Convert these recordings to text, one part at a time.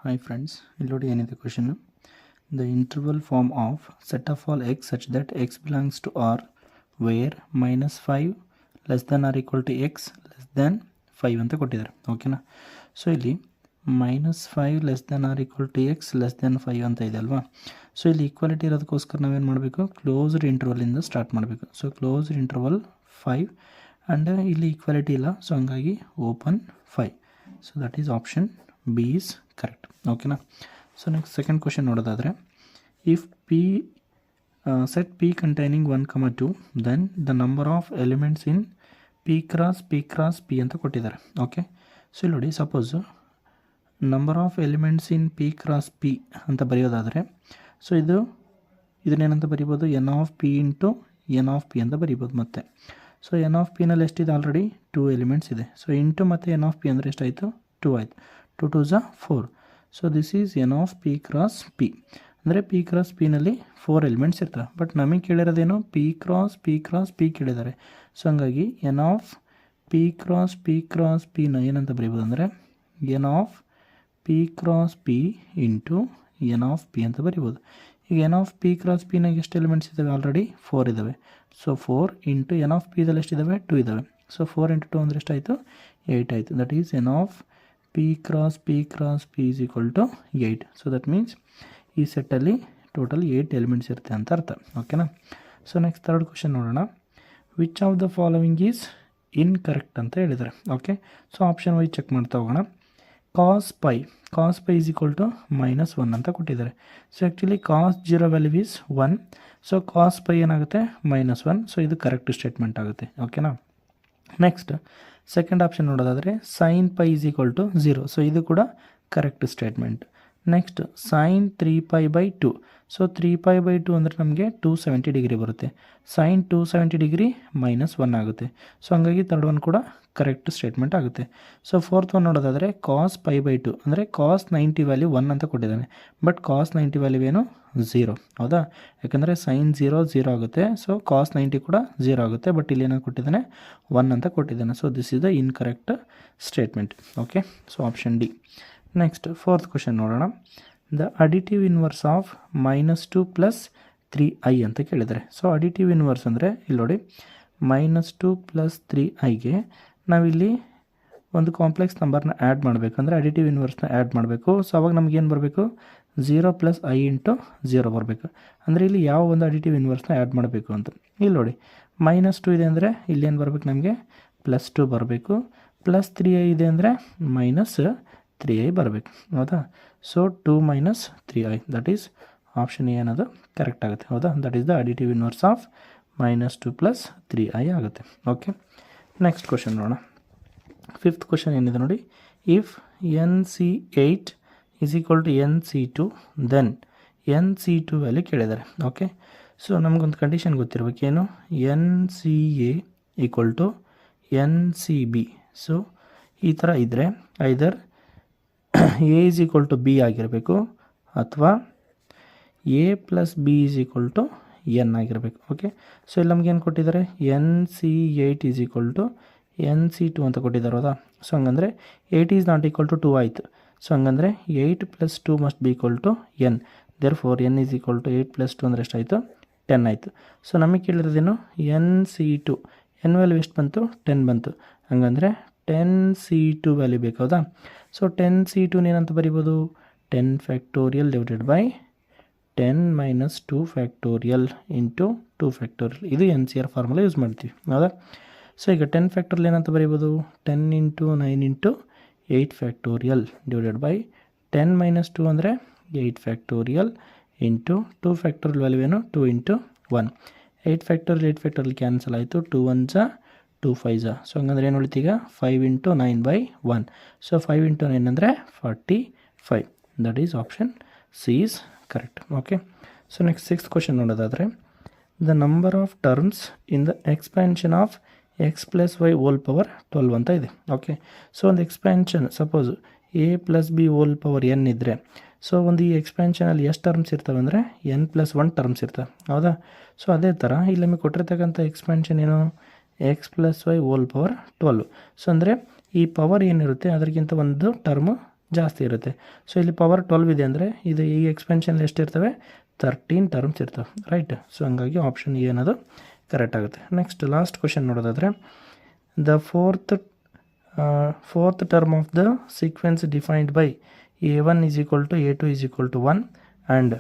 Hi friends, ಇಲ್ಲಿ ನೋಡಿ ಏನಿದೆ question. The interval form of set of all x such that x belongs to R where -5 less than or equal to x less than 5 ಅಂತ ಕೊಟ್ಟಿದ್ದಾರೆ. ಓಕೆನಾ? So ಇಲ್ಲಿ -5 less than or equal to x less than 5 ಅಂತ ಇದೆ ಅಲ್ವಾ. So ಇಲ್ಲಿ equality ಇರೋದಕ್ಕೋಸ್ಕರ ನಾವೇನು ಮಾಡಬೇಕು, ಕ್ಲೋಸ್ಡ್ ಇಂಟರ್ವಲಿಂದ ಸ್ಟಾರ್ಟ್ ಮಾಡಬೇಕು. ಸೊ ಕ್ಲೋಸ್ಡ್ ಇಂಟರ್ವಲ್ 5 ಆ್ಯಂಡ್ ಇಲ್ಲಿ ಈಕ್ವಾಲಿಟಿ ಇಲ್ಲ, ಸೊ ಹಂಗಾಗಿ open 5. So that is option B is correct. ಓಕೆನಾ? ಸೊ ನೆಕ್ಸ್ಟ್ ಸೆಕೆಂಡ್ ಕ್ವೆಶ್ಚನ್ ನೋಡೋದಾದರೆ, if P set P containing 1, 2 then the number of elements in P cross P ಅಂತ ಕೊಟ್ಟಿದ್ದಾರೆ. Okay, so ಇಲ್ಲಿ ನೋಡಿ, suppose number of elements in P cross P ಅಂತ ಬರೆಯೋದಾದರೆ, so ಇದನ್ನೇನಂತ ಬರಿಬೋದು, N of P into N of P ಅಂತ ಬರಿಬೋದು. ಮತ್ತೆ ಸೊ ಎನ್ ಆಫ್ ಪಿನಲ್ಲಿ ಎಷ್ಟಿದೆ, ಆಲ್ರೆಡಿ 2 ಎಲಿಮೆಂಟ್ಸ್ ಇದೆ. ಸೊ ಇಂಟು ಮತ್ತು ಎನ್ ಆಫ್ ಪಿ ಅಂದರೆ ಎಷ್ಟಾಯಿತು, 2 ಆಯಿತು. 2 2 4. So this is N of P cross P. ಅಂದರೆ ಪಿ ಕ್ರಾಸ್ ಪಿನಲ್ಲಿ 4 ಎಲಿಮೆಂಟ್ಸ್ ಇರ್ತವೆ. ಬಟ್ ನಮಗೆ ಕೇಳಿರೋದೇನು, ಪಿ ಕ್ರಾಸ್ ಪಿ ಕೇಳಿದ್ದಾರೆ. ಸೊ ಹಂಗಾಗಿ ಎನ್ ಆಫ್ ಪಿ ಕ್ರಾಸ್ ಪಿನ ಏನಂತ ಬರೀಬೋದು ಅಂದರೆ N of P cross P into N of P ಅಂತ ಬರಿಬೋದು. ಈಗ ಎನ್ ಆಫ್ ಪಿ ಕ್ರಾಸ್ ಪಿನಾಗ ಎಷ್ಟು ಎಲಿಮೆಂಟ್ಸ್ ಇದ್ದಾವೆ, ಆಲ್ರೆಡಿ 4 ಇದ್ದಾವೆ. ಸೊ 4 ಇಂಟು ಎನ್ ಆಫ್ ಪಿದಲ್ಲಿ ಎಷ್ಟಿದ್ದಾವೆ, 2 ಇದ್ದಾವೆ. ಸೊ 4 ಇಂಟು 2 ಅಂದರೆ ಎಷ್ಟಾಯಿತು, 8 ಆಯಿತು. That is N of P cross P is equal to 8. So that means ಈ ಸೆಟ್ಟಲ್ಲಿ ಟೋಟಲ್ 8 ಎಲಿಮೆಂಟ್ಸ್ ಇರುತ್ತೆ ಅಂತ ಅರ್ಥ. ಓಕೆನಾ? ಸೊ ನೆಕ್ಸ್ಟ್ ಥರ್ಡ್ ಕ್ವೆಶ್ಚನ್ ನೋಡೋಣ. Which of the following is incorrect ಅಂತ ಹೇಳಿದ್ದಾರೆ. Okay, so option wise check ಮಾಡ್ತಾ ಹೋಗೋಣ. Cos pi is equal to -1 ಅಂತ ಕೊಟ್ಟಿದ್ದಾರೆ. So actually cos 0 value is 1. So cos pi ಏನಾಗುತ್ತೆ, -1. ಸೊ ಇದು ಕರೆಕ್ಟ್ ಸ್ಟೇಟ್ಮೆಂಟ್ ಆಗುತ್ತೆ. ಓಕೆನಾ? ನೆಕ್ಸ್ಟ್ ಸೆಕೆಂಡ್ ಆಪ್ಷನ್ ನೋಡೋದಾದರೆ sine pi is equal to 0. So ಇದು ಕೂಡ correct statement. Next sine 3π/2. So 3π/2 ಅಂದರೆ ನಮಗೆ 270 ಡಿಗ್ರಿ ಬರುತ್ತೆ. ಸೈನ್ 270 ಡಿಗ್ರಿ -1 ಆಗುತ್ತೆ. ಸೊ ಹಂಗಾಗಿ ಥರ್ಡ್ ಒನ್ ಕೂಡ ಕರೆಕ್ಟ್ ಸ್ಟೇಟ್ಮೆಂಟ್ ಆಗುತ್ತೆ. ಸೊ ಫೋರ್ತ್ ಒನ್ ನೋಡೋದಾದರೆ ಕಾಸ್ π/2 ಅಂದರೆ ಕಾಸ್ 90 ವ್ಯಾಲ್ಯೂ 1 ಅಂತ ಕೊಟ್ಟಿದ್ದಾನೆ. ಬಟ್ ಕಾಸ್ 90 ವ್ಯಾಲ್ಯೂ ಏನು, 0. ಹೌದಾ? ಯಾಕಂದರೆ ಸೈನ್ 0 ಆಗುತ್ತೆ. ಸೊ ಕಾಸ್ 90 ಕೂಡ 0 ಆಗುತ್ತೆ. ಬಟ್ ಇಲ್ಲಿ ಏನೋ ಕೊಟ್ಟಿದ್ದಾನೆ, 1 ಅಂತ ಕೊಟ್ಟಿದ್ದಾನೆ. So this is the incorrect statement. Okay, so option D. Next fourth question ನೋಡೋಣ. The additive inverse of -2 + 3i ಅಂತ ಕೇಳಿದರೆ. ಸೊ ಅಡಿಟಿವ್ ಇನ್ವರ್ಸ್ ಅಂದರೆ ಇಲ್ಲಿ ನೋಡಿ, -2 + 3iಗೆ ನಾವಿಲ್ಲಿ ಒಂದು ಕಾಂಪ್ಲೆಕ್ಸ್ ನಂಬರ್ನ ಆ್ಯಡ್ ಮಾಡಬೇಕಂದ್ರೆ ಅಡಿಟಿವ್ ಇನ್ವರ್ಸ್ನ ಆ್ಯಡ್ ಮಾಡಬೇಕು. ಸೊ ಅವಾಗ ನಮಗೇನು ಬರಬೇಕು, 0 + i × 0 ಬರಬೇಕು. ಅಂದರೆ ಇಲ್ಲಿ ಯಾವ ಒಂದು ಅಡಿಟಿವ್ ಇನ್ವರ್ಸ್ನ ಆ್ಯಡ್ ಮಾಡಬೇಕು ಅಂತ. ಇಲ್ಲಿ ನೋಡಿ, -2 ಇದೆ ಅಂದರೆ ಇಲ್ಲೇನು ಬರಬೇಕು, ನಮಗೆ +2 ಬರಬೇಕು. +3i ಇದೆ ಅಂದರೆ -3i ಬರಬೇಕು. ಹೌದಾ? So 2 - 3i, that is option A ಅನ್ನೋದು ಕರೆಕ್ಟ್ ಆಗುತ್ತೆ. ಹೌದಾ? That is the additive inverse of -2 + 3i ಆಗುತ್ತೆ. ಓಕೆ, ನೆಕ್ಸ್ಟ್ ಕ್ವೆಶ್ಚನ್ ನೋಡೋಣ. ಫಿಫ್ತ್ ಕ್ವೆಶ್ಚನ್ ಏನಿದೆ ನೋಡಿ. If NC8 is equal to NC2 then NC2 value ಕೇಳಿದ್ದಾರೆ. ಓಕೆ, ಸೊ ನಮಗೊಂದು ಕಂಡೀಷನ್ ಗೊತ್ತಿರಬೇಕು, ಏನು, NCA equal to NCB. So ಈ ಥರ ಇದ್ದರೆ either A is equal to B ಆಗಿರಬೇಕು, ಅಥವಾ A + B is equal to N ಆಗಿರಬೇಕು. ಓಕೆ, ಸೊ ಇಲ್ಲಿ ನಮಗೇನು ಕೊಟ್ಟಿದ್ದಾರೆ, NC8 is equal to NC2 ಅಂತ ಕೊಟ್ಟಿದ್ದಾರೆ. ಹೌದಾ? ಸೊ ಹಂಗಂದರೆ 8 ಈಸ್ ನಾಟ್ ಈಕ್ವಲ್ ಟು 2 ಆಯಿತು. ಸೊ ಹಂಗಂದರೆ 8 + 2 must be equal to N. Therefore N is equal to 8 + 2 ಅಂದರೆ ಎಷ್ಟಾಯಿತು, 10 ಆಯಿತು. ಸೊ ನಮಗೆ ಕೇಳಿರೋದೇನು, NC2 N ವ್ಯಾಲ್ಯೂ ಎಷ್ಟು ಬಂತು, 10 ಬಂತು. ಹಂಗಂದರೆ 10C2 ವ್ಯಾಲ್ಯೂ ಬೇಕು. ಹೌದಾ? ಸೊ 10C2 ಏನಂತ ಬರಿಬೋದು, 10 factorial divided by 10 - 2 factorial into 2 factorial. ಇದು NCR ಫಾರ್ಮುಲಾ ಯೂಸ್ ಮಾಡ್ತೀವಿ. ಹೌದಾ? ಸೊ ಈಗ 10 ಫ್ಯಾಕ್ಟೋರಿಯಲ್ ಏನಂತ ಬರಿಬೋದು, 10 × 9 × 8 ಫ್ಯಾಕ್ಟೋರಿಯಲ್ ಡಿವೈಡೆಡ್ ಬೈ 10 - 2 ಅಂದರೆ 8 ಫ್ಯಾಕ್ಟೋರಿಯಲ್ ಇಂಟು 2 ಫ್ಯಾಕ್ಟೋರಿಯಲ್ ವ್ಯಾಲ್ಯೂ ಏನು, 2 × 1. 8 ಫ್ಯಾಕ್ಟೋರಿಯಲ್ ಕ್ಯಾನ್ಸಲ್ ಆಯಿತು. 2 1s 2 5s. ಸೊ ಹಂಗಂದ್ರೆ ಏನು ಉಳಿತೀಗ, 5 × 9/1. ಸೊ 5 × 9 ಅಂದರೆ 45. That is option C is correct. Okay, so next sixth question ನೋಡೋದಾದರೆ, the number of terms in the expansion of x + y whole power 12 ಅಂತ ಇದೆ. Okay, so ಒಂದು expansion suppose a + b whole power n ಇದ್ದರೆ, so ಒಂದು ಈ ಎಕ್ಸ್ಪ್ಯಾನ್ಷನಲ್ಲಿ ಎಷ್ಟು terms ಇರ್ತವೆ ಅಂದರೆ n+1 ಟರ್ಮ್ಸ್ ಇರ್ತವೆ. ಹೌದಾ? ಸೊ ಅದೇ ಥರ ಇಲ್ಲಿ ನಮಗೆ ಕೊಟ್ಟಿರ್ತಕ್ಕಂಥ ಎಕ್ಸ್ಪ್ಯಾನ್ಷನ್ ಏನು, x + y whole power 12. So ಅಂದರೆ ಈ ಪವರ್ ಏನಿರುತ್ತೆ ಅದಕ್ಕಿಂತ ಒಂದು ಟರ್ಮು ಜಾಸ್ತಿ ಇರುತ್ತೆ. ಸೊ ಇಲ್ಲಿ ಪವರ್ 12 ಇದೆ ಅಂದರೆ ಇದು ಈ ಎಕ್ಸ್ಪೆನ್ಷನ್ ಎಷ್ಟಿರ್ತವೆ 13 ಟರ್ಮ್ಸ್ ಇರ್ತವೆ, ರೈಟ್. ಸೊ ಹಂಗಾಗಿ ಆಪ್ಷನ್ ಎ ಅನ್ನೋದು ಕರೆಕ್ಟ್ ಆಗುತ್ತೆ. ನೆಕ್ಸ್ಟ್ ಲಾಸ್ಟ್ ಕ್ವಶನ್ ನೋಡೋದಾದರೆ the fourth term of the sequence defined by a1 is equal to a2 is equal to 1 and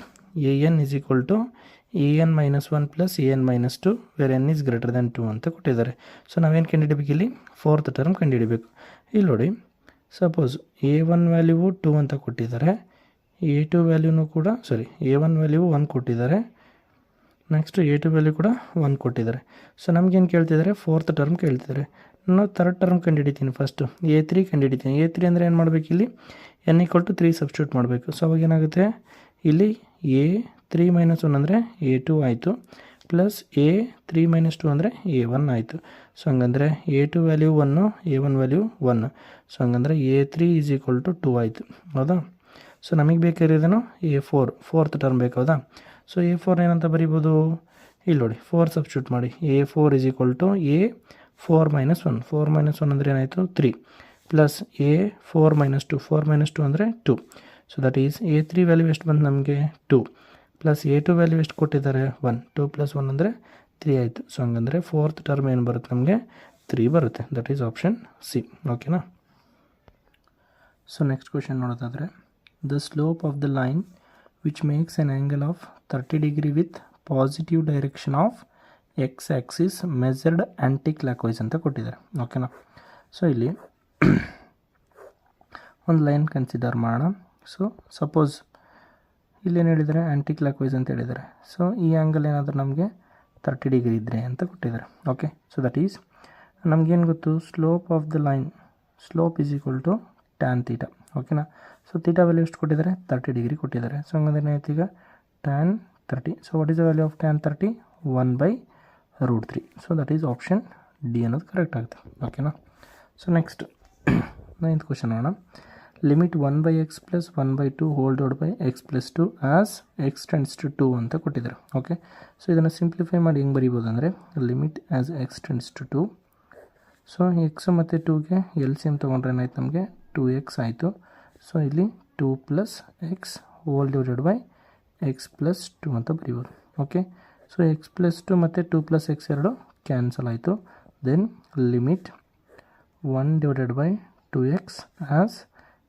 an is equal to an minus 1 plus an minus 2 where n is greater than 2 ಅಂತ ಕೊಟ್ಟಿದ್ದಾರೆ. So ನಾವೇನು ಕಂಡುಹಿಡಬೇಕು ಇಲ್ಲಿ fourth term ಕಂಡುಹಿಡಬೇಕು. ಇಲ್ಲಿ ನೋಡಿ suppose a1 value 2 ಅಂತ ಕೊಟ್ಟಿದ್ದಾರೆ, a2 ವ್ಯಾಲ್ಯೂನು ಕೂಡ a1 value 1 ಕೊಟ್ಟಿದ್ದಾರೆ, ನೆಕ್ಸ್ಟ್ a2 ವ್ಯಾಲ್ಯೂ ಕೂಡ 1 ಕೊಟ್ಟಿದ್ದಾರೆ. ಸೊ ನಮಗೇನು ಕೇಳ್ತಿದ್ದಾರೆ ಫೋರ್ತ್ ಟರ್ಮ್ ಕೇಳ್ತಿದ್ದಾರೆ. ನಾನು ಥರ್ಡ್ ಟರ್ಮ್ ಕಂಡುಹಿಡಿತೀನಿ. ಫಸ್ಟು a3 ಕಂಡುಹಿಡಿತೀನಿ. a3 ಅಂದರೆ ಏನು ಮಾಡಬೇಕು ಇಲ್ಲಿ n = 3 ಸಬ್ಸ್ಟಿಟ್ಯೂಟ್ ಮಾಡಬೇಕು. ಸೊ ಅವಾಗ ಏನಾಗುತ್ತೆ ಇಲ್ಲಿ a3 - 1 ಅಂದರೆ a2 ಆಯಿತು, ಪ್ಲಸ್ a3 - 2 ಅಂದರೆ a1 ಆಯಿತು. ಸೊ ಹಂಗಂದರೆ a2 value 1, a1 value 1. So ಹಂಗಂದರೆ a3 = 2 ಆಯಿತು, ಹೌದಾ. ಸೊ ನಮಗೆ ಬೇಕಾಗಿರೋದೇನು a4, ಫೋರ್ತ್ ಟರ್ಮ್ ಬೇಕು, ಹೌದಾ. ಸೊ a4 ಏನಂತ ಬರಿಬೋದು, ಇಲ್ಲಿ ನೋಡಿ 4 ಸಬ್ಸ್ಟಿಟ್ಯೂಟ್ ಮಾಡಿ. a4 = a4 - 1, 4 - 1 ಅಂದರೆ ಏನಾಯಿತು 3, ಪ್ಲಸ್ a4 - 2, 4 - 2 ಅಂದರೆ 2. So that is a3 value ಎಷ್ಟು ಬಂತು ನಮಗೆ 2, ಪ್ಲಸ್ a2 ವ್ಯಾಲ್ಯೂ ಎಷ್ಟು ಕೊಟ್ಟಿದ್ದಾರೆ 1, 2 + 1 ಅಂದರೆ 3 ಆಯಿತು. ಸೊ ಹಂಗಂದರೆ ಫೋರ್ತ್ ಟರ್ಮ್ ಏನು ಬರುತ್ತೆ ನಮಗೆ 3 ಬರುತ್ತೆ. ದಟ್ ಈಸ್ ಆಪ್ಷನ್ ಸಿ, ಓಕೆನಾ. ಸೊ ನೆಕ್ಸ್ಟ್ ಕ್ವೆಶನ್ ನೋಡೋದಾದರೆ the slope of the line which makes an angle of 30 degree with positive direction of x axis measured anticlockwise ಅಂತ ಕೊಟ್ಟಿದ್ದಾರೆ, ಓಕೆನಾ. So ಇಲ್ಲಿ ಒಂದು ಲೈನ್ ಕನ್ಸಿಡರ್ ಮಾಡೋಣ. So suppose ಇಲ್ಲೇನು ಹೇಳಿದ್ದಾರೆ ಆ್ಯಂಟಿ ಕ್ಲಾಕ್ ವೈಸ್ ಅಂತ ಹೇಳಿದ್ದಾರೆ. ಸೊ ಈ ಆ್ಯಂಗಲ್ ಏನಾದರೂ ನಮಗೆ 30 ಡಿಗ್ರಿ ಇದ್ದರೆ ಅಂತ ಕೊಟ್ಟಿದ್ದಾರೆ, ಓಕೆ. ಸೊ ದಟ್ ಈಸ್ ನಮಗೇನು ಗೊತ್ತು slope of the line, slope = tan θ, ಓಕೆನಾ. ಸೊ θ ವ್ಯಾಲ್ಯೂ ಎಷ್ಟು ಕೊಟ್ಟಿದ್ದಾರೆ 30 ಡಿಗ್ರಿ ಕೊಟ್ಟಿದ್ದಾರೆ. ಸೊ ಹಂಗಂದ್ರೆ ಏನಾಯ್ತು ಈಗ tan 30. So what is the value of tan 30? 1/√3. So that is option D ಅನ್ನೋದು ಕರೆಕ್ಟ್ ಆಗುತ್ತೆ, ಓಕೆನಾ. ಸೊ ನೆಕ್ಸ್ಟ್ 9th ಕ್ವಶನ್ ನೋಡೋಣ. Limit 1/x + 1/2 hole divide by x + 2 as x → 2 ಅಂತ ಕೊಟ್ಟಿದ್ದಾರೆ, ಓಕೆ. ಸೊ ಇದನ್ನು ಸಿಂಪ್ಲಿಫೈ ಮಾಡಿ ಹೆಂಗೆ ಬರೀಬೋದು ಅಂದರೆ limit as x → 2. So x ಮತ್ತು 2ಗೆ LCM ತೊಗೊಂಡ್ರೆ ಏನಾಯ್ತು ನಮಗೆ 2x ಆಯಿತು. ಸೊ ಇಲ್ಲಿ 2 + x whole divided by x + 2 ಅಂತ ಬರೀಬೋದು, ಓಕೆ. ಸೊ x + 2 ಮತ್ತು 2 + x ಎರಡು ಕ್ಯಾನ್ಸಲ್ ಆಯಿತು. Then limit 1/2x as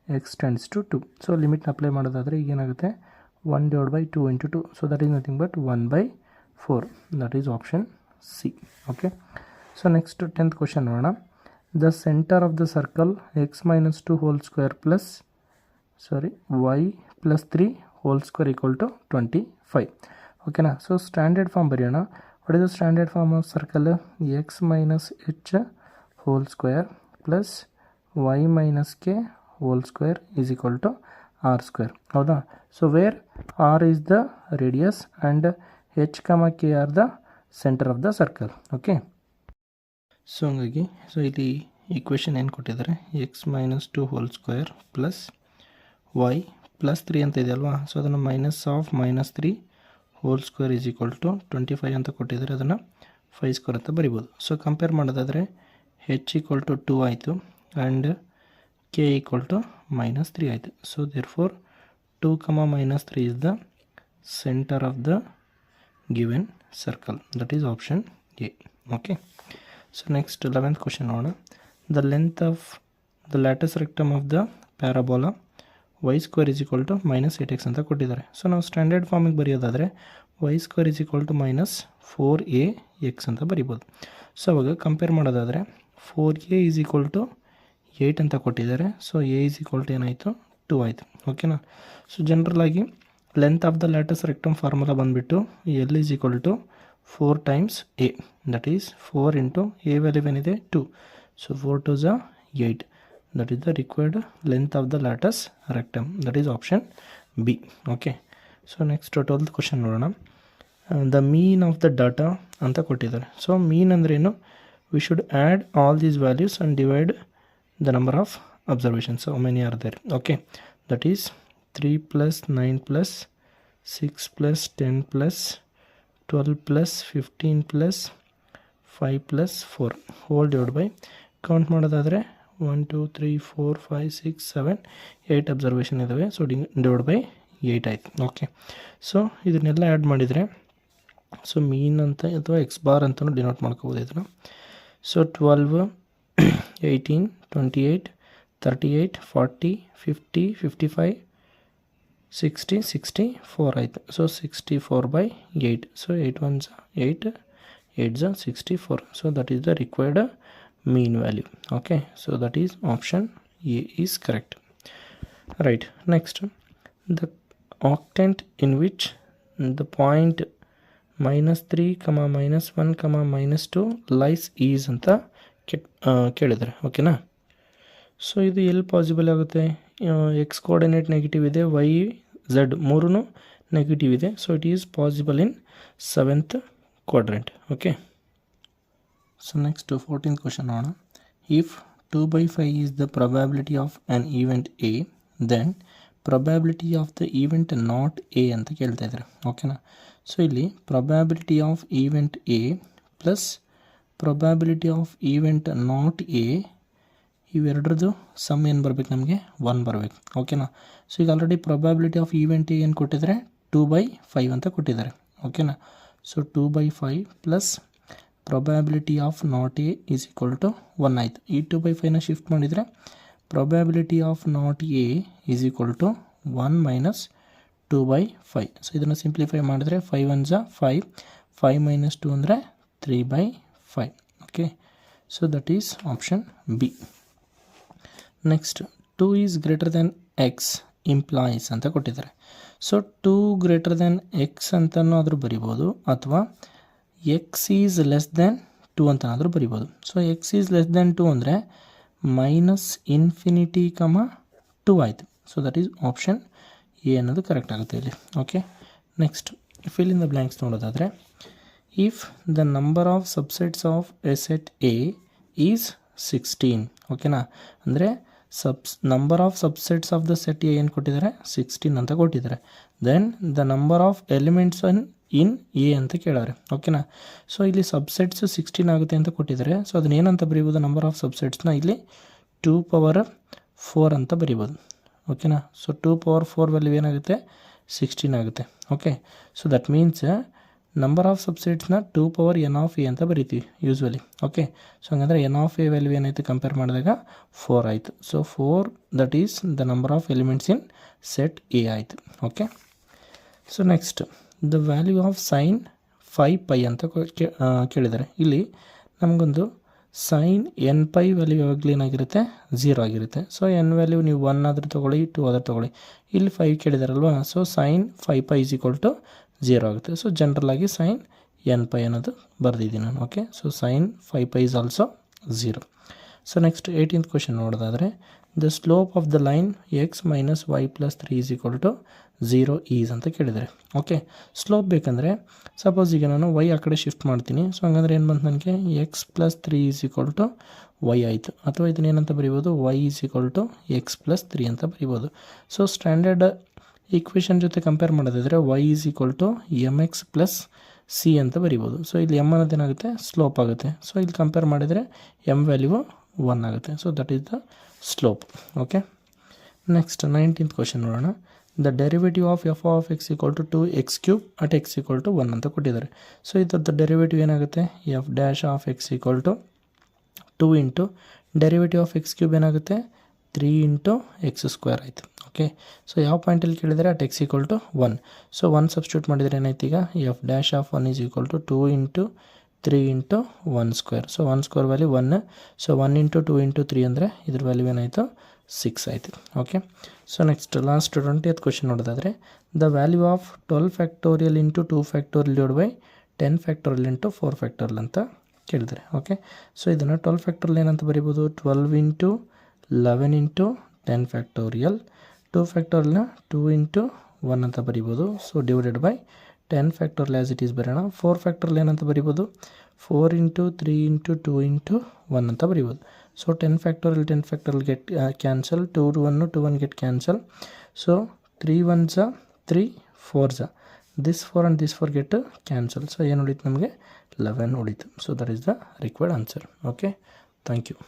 x → 2. So ಲಿಮಿಟ್ನ ಅಪ್ಲೈ ಮಾಡೋದಾದರೆ ಈಗೇನಾಗುತ್ತೆ 1/2 × 2. So that is nothing but 1/4. That is option C, okay. So next 10th question ನೋಡೋಣ. The centre of the circle x - 2 whole square plus y + 3 whole square = 25, ಓಕೆನಾ. So standard form ಬರೆಯೋಣ. What is the standard form of circle? x - h whole square plus y - k whole square = r², ಹೌದಾ. So where r is the radius and h, k are the centre of the circle, okay. So ಹಂಗಾಗಿ so ಇಲ್ಲಿ equation ಏನು ಕೊಟ್ಟಿದ್ದಾರೆ x - 2 whole square plus y + 3 ಅಂತ ಇದೆ ಅಲ್ವಾ. So ಅದನ್ನು -3 whole square = 25 ಅಂತ ಕೊಟ್ಟಿದ್ದಾರೆ. ಅದನ್ನು 5² ಅಂತ ಬರಿಬೋದು. ಸೊ ಕಂಪೇರ್ ಮಾಡೋದಾದರೆ h = 2 ಆಯಿತು ಆ್ಯಂಡ್ k = -3 ಆಯಿತು. So therefore 2, -3 is the center of the given circle. That is option A, okay. So next 11th question ನೋಡೋಣ. The length of the lattice rectum of the parabola y² = -8x ಅಂತ ಕೊಟ್ಟಿದ್ದಾರೆ. So ನಾವು standard ಫಾರ್ಮಿಗೆ ಬರೆಯೋದಾದರೆ y² = -4ax ಅಂತ ಬರಿಬೋದು. So ಅವಾಗ compare ಮಾಡೋದಾದರೆ 4a = 8 ಅಂತ ಕೊಟ್ಟಿದ್ದಾರೆ. ಸೊ a = ಏನಾಯಿತು 2 ಆಯಿತು, ಓಕೆನಾ. ಸೊ ಜನರಲಾಗಿ length of the latus rectum formula ಬಂದುಬಿಟ್ಟು L = 4 times a, that is 4 × a value ಏನಿದೆ 2. So 4 × 2 = 8. That is the required length of the latus rectum. That is option B, okay. So next 12th question ನೋಡೋಣ. The mean of the data ಅಂತ ಕೊಟ್ಟಿದ್ದಾರೆ. So mean ಅಂದ್ರೇನು? We should add all these values and divide the number of observations. So how many are there? Okay, that is 3 + 9 + 6 + 10 + 12 + 15 + 5 + 4 hole divide by count ಮಾಡೋದಾದರೆ 1 2 3 4 5 6 7 8 observation ಇದ್ದಾವೆ. So divide by 8 ಆಯಿತು. Okay, so ಇದನ್ನೆಲ್ಲ add ಮಾಡಿದರೆ so mean ಅಂತ ಅಥವಾ X bar ಅಂತಲೂ denote ಮಾಡ್ಕೋಬೋದು ಇದನ್ನು. ಸೊ 12 18 28 38 40 50 55 60 64 ಆಯಿತು. So 64 by 8. So 8 1s 8 8s 64. So that is the required mean value. Okay, so that is option A is correct. Right, next, the octant in which the point -3, -1, -2 lies is ಅಂತ ಕೇಳಿದರೆ. ಓಕೆನಾ, so ಇದು ಎಲ್ಲಿ possible ಆಗುತ್ತೆ? X coordinate negative ಇದೆ, Y Z ಮೂರೂ negative ಇದೆ. So it is possible in 7th quadrant. Okay, so next 14th question ನೋಡೋಣ. If 2 by 5 is the probability of an event A, then probability of the event not A ಅಂತ ಕೇಳ್ತಾ ಇದ್ದಾರೆ. ಓಕೆನಾ, so ಇಲ್ಲಿ probability of event A plus probability of event not A ಇವೆರಡ್ರದ್ದು sum ಏನು ಬರಬೇಕು? ನಮಗೆ 1 ಬರಬೇಕು. ಓಕೆನಾ, ಸೊ ಈಗ already probability of event A ಏನು ಕೊಟ್ಟಿದ್ದಾರೆ? 2 by 5 ಅಂತ ಕೊಟ್ಟಿದ್ದಾರೆ. ಓಕೆನಾ, so 2 by 5 plus probability of not A is equal to 1 ಆಯಿತು. ಈ 2 by 5ನ ಶಿಫ್ಟ್ ಮಾಡಿದರೆ probability of not A is equal to 1 minus 2 by 5. So ಇದನ್ನು ಸಿಂಪ್ಲಿಫೈ ಮಾಡಿದರೆ 5 1s 5, 5 minus 2 ಅಂದರೆ 3 by 5. Okay, so that is option B. Next 2 is greater than x implies ಅಂತ ಕೊಟ್ಟಿದ್ದಾರೆ. So 2 greater than x ಅಂತನೂ ಆದರೂ ಬರಿಬೋದು, ಅಥವಾ ಎಕ್ಸ್ ಈಸ್ ಲೆಸ್ ದ್ಯಾನ್ 2 ಅಂತನಾದರೂ ಬರಿಬೋದು. So x is less than 2 ಅಂದರೆ -∞, 2 ಆಯಿತು. So that is option A ಅನ್ನೋದು ಕರೆಕ್ಟ್ ಆಗುತ್ತೆ ಇಲ್ಲಿ. Okay, next fill in the blanks ನೋಡೋದಾದರೆ, if the number of subsets of a set A is 16. ಓಕೆನಾ, ಅಂದರೆ number of subsets of the set A ಏನು ಕೊಟ್ಟಿದ್ದಾರೆ? 16 ಅಂತ ಕೊಟ್ಟಿದ್ದಾರೆ. Then the number of elements in A ಅಂತ ಕೇಳಾರೆ. ಓಕೆನಾ, ಸೊ ಇಲ್ಲಿ ಸಬ್ಸೆಟ್ಸ್ 16 ಆಗುತ್ತೆ ಅಂತ ಕೊಟ್ಟಿದ್ದಾರೆ. ಸೊ ಅದನ್ನ ಏನಂತ ಬರೀಬೋದು? ನಂಬರ್ ಆಫ್ ಸಬ್ಸೆಟ್ಸ್ನ ಇಲ್ಲಿ 2⁴ ಅಂತ ಬರೀಬೋದು. ಓಕೆನಾ, ಸೊ 2⁴ ವ್ಯಾಲ್ಯೂ ಏನಾಗುತ್ತೆ? 16 ಆಗುತ್ತೆ. Okay, so that means number of ಸಬ್ಸೆಟ್ಸ್ನ 2⁴n ಆಫ್ ಎ ಅಂತ ಬರಿತೀವಿ ಯೂಸ್ವಲಿ. ಓಕೆ, ಸೊ ಹಂಗಂದರೆ ಎನ್ ಆಫ್ ಎ ವ್ಯಾಲ್ಯೂ ಏನಾಯಿತು? ಕಂಪೇರ್ ಮಾಡಿದಾಗ 4 ಆಯಿತು. So 4 that is the number of elements in set A ಆಯಿತು. Okay, so next the value of sine 5π ಅಂತ ಕೇಳಿದ್ದಾರೆ. ಇಲ್ಲಿ ನಮಗೊಂದು ಸೈನ್ nπ ವ್ಯಾಲ್ಯೂ ಯಾವಾಗಲೂ ಏನಾಗಿರುತ್ತೆ? 0 ಆಗಿರುತ್ತೆ. ಸೊ ಎನ್ ವ್ಯಾಲ್ಯೂ ನೀವು 1 ಆದರೂ ತೊಗೊಳ್ಳಿ, 2 ಆದರೂ ತೊಗೊಳ್ಳಿ. ಇಲ್ಲಿ 5 ಕೇಳಿದಾರಲ್ವಾ, so sine 5π is equal to 0 ಆಗುತ್ತೆ. ಸೊ ಜನರಲಾಗಿ ಸೈನ್ nπ ಅನ್ನೋದು ಬರೆದಿದ್ದೀನಿ ನಾನು. Okay, so sine 5π is also 0. So next 18th question ನೋಡೋದಾದರೆ, the slope of the line x minus y plus 3 is equal to 0 is ಅಂತ ಕೇಳಿದ್ದಾರೆ. ಓಕೆ, ಸ್ಲೋಪ್ ಬೇಕಂದರೆ suppose ಈಗ ನಾನು ವೈ ಆ ಕಡೆ ಶಿಫ್ಟ್ ಮಾಡ್ತೀನಿ. ಸೊ ಹಂಗಂದ್ರೆ ಏನು ಬಂತು ನನಗೆ? X plus 3 is equal to y ಆಯಿತು. ಅಥವಾ ಇದನ್ನೇನಂತ ಬರಿಬೋದು? Y is equal to x plus 3 ಅಂತ ಬರಿಬೋದು. ಸೊ ಸ್ಟ್ಯಾಂಡರ್ಡ್ ಈಕ್ವೇಷನ್ ಜೊತೆ ಕಂಪೇರ್ ಮಾಡೋದಾದರೆ y is equal to mx plus C ಅಂತ ಬರಿಬೋದು. ಸೊ ಇಲ್ಲಿ ಎಮ್ ಅನ್ನೋದು ಏನಾಗುತ್ತೆ? ಸ್ಲೋಪ್ ಆಗುತ್ತೆ. ಸೊ ಇಲ್ಲಿ ಕಂಪೇರ್ ಮಾಡಿದರೆ ಎಮ್ ವ್ಯಾಲ್ಯೂ 1 ಆಗುತ್ತೆ. So that is the slope. Okay, next 19th question ನೋಡೋಣ. The derivative of f of x equal to 2x³ at x equal to 1 ಅಂತ ಕೊಟ್ಟಿದ್ದಾರೆ. ಸೊ ಇದ್ರದ್ದು ಡೆರಿವೇಟಿವ್ ಏನಾಗುತ್ತೆ? F dash of x equal to 2 into derivative of x³ ಏನಾಗುತ್ತೆ? 3 into x² ಆಯಿತು. Okay, so ಯಾವ ಪಾಯಿಂಟಲ್ಲಿ ಕೇಳಿದರೆ? At x equal to 1. So 1 substitute ಮಾಡಿದರೆ ಏನಾಯ್ತು? ಈಗ f dash of 1 is equal to 2 into 3 into 1². So 1² value 1. So 1 into 2 into 3 ಅಂದರೆ ಇದ್ರ ವ್ಯಾಲ್ಯೂ ಏನಾಯಿತು? 6 ಆಯಿತು. Okay, so next last 20th question ನೋಡೋದಾದರೆ, the value of 12 factorial into 2 factorial divide by 10 factorial into 4 factorial ಅಂತ ಕೇಳಿದರೆ. Okay, so ಇದನ್ನು 12 factorial ಏನಂತ ಬರಿಬೋದು? 12 ಇಂಟು 11 ಇಂಟು 10 ಫ್ಯಾಕ್ಟೋರಿಯಲ್. 2 ಫ್ಯಾಕ್ಟೋರಿಯಲ್ನ 2 ಇಂಟು 1 ಅಂತ ಬರಿಬೋದು. So divided by 10 factorial as it is ಬರೋಣ. 4 factorial ಏನಂತ ಬರಿಬೋದು? 4 ಇಂಟು 3 ಇಂಟು 2 ಇಂಟು 1 ಅಂತ ಬರಿಬೋದು. So 10 factorial get cancel, 2 2 1 get cancel. So 3 1s 3 4s, this 4 and this 4 get cancel. ಸೊ ಏನು ಉಳಿತು ನಮಗೆ? 11 ಉಳಿತು. So that is the required answer. Okay, thank you.